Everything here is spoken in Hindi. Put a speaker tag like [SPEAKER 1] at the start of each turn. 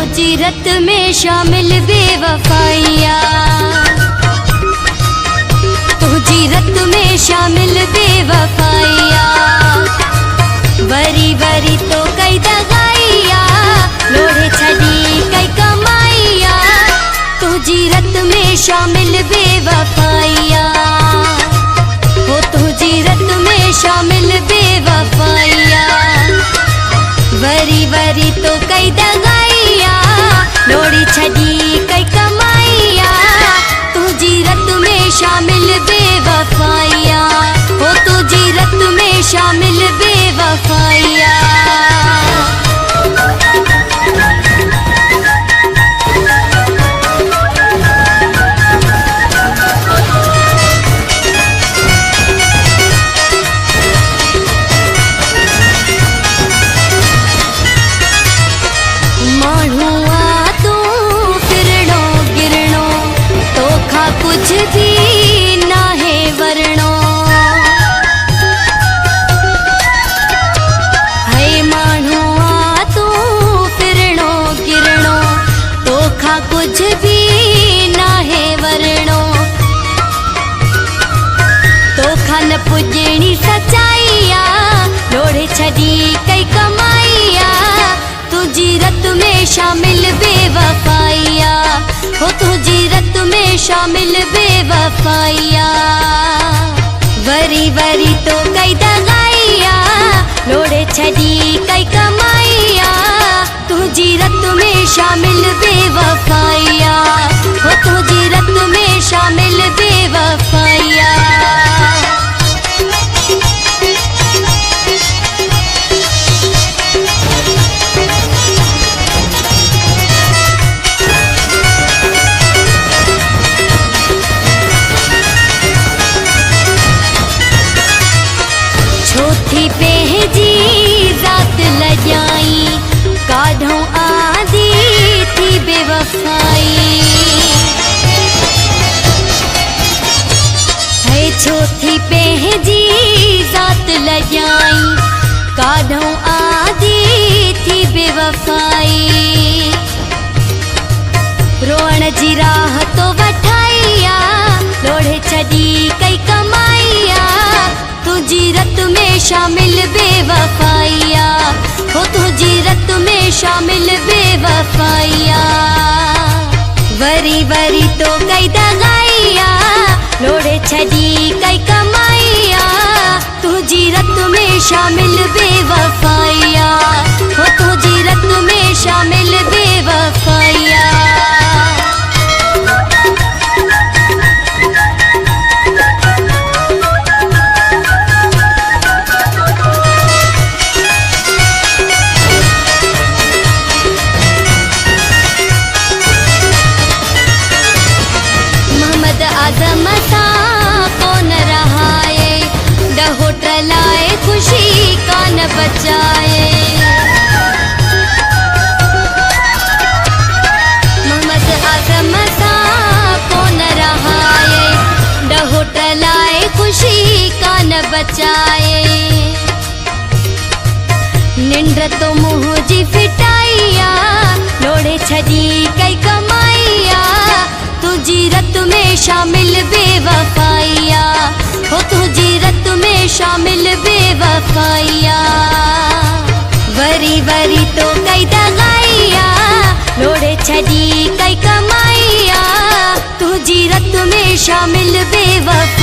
[SPEAKER 1] तुझी रत में शामिल बेवफाइया, तुझी रत में शामिल बेवफाइया। वरी वरी तो कई दगाइया, लोड़े छड़ी कई कमाइया। तुझी रत में शामिल बेवफाइया, हो तुझी रत में शामिल बेवफाइया। वरी वरी तो कई दगाइया, लोड़ी छड़ी कई कमाइया। तुझी रत में शामिल बेवफाइया, हो तुझी रत में शामिल बेवफाइया। कुछ भी ना है वरणो, है मानो आ तू फिरणो गिरणो। तोखा कुछ भी ना है वरणो, तोखा न पुजणी सचाइया। लोड़े छड़ी कई कमाइया, तुझी रत में शामिल बेवफाइया, हो तुझी रत में शामिल बेवफाइया। वरी वरी तो कई दगाइया, लोड़े छड़ी कई कमाइया। तुझी रत में शामिल बेवफाइया, हो तुझी रत में शामिल बेवफाइया। छोथी पहजी रात लजाई, काढ़ों आदि थी बेवफाई। है छोथी पहजी रात लजाई, काढ़ों आदि थी बेवफाई। रोअण जी राह तो वठाइया, लोड़े छड़ी कई कमाइया। तुझी रत में शामिल बेवफाइया, हो तुझी रत में शामिल बेवफाइया। वरी वरी तो कई दगाइया, लोड़े छड़ी कई कमाइया। तुझी रत में शामिल बेवफाइया, हो तुझी रत में शामिल बेवफाइया। आजम सा कौन रहाए, होटल आए खुशी कौन बचाए। मोहम्मद आजम सा कौन रहाए, होटल आए खुशी कौन बचाए। निंद्र तो मुँह जी फिटाइया, लोड़े छड़ी कई कमाइया। तुझी रत में शामिल बेवफाइया, हो तुझी रत में शामिल बेवफाइया। वरी वरी तो कई दगाइया, लोड़े छड़ी कई कमाइया। तुझी रत में शामिल बेवफाइया।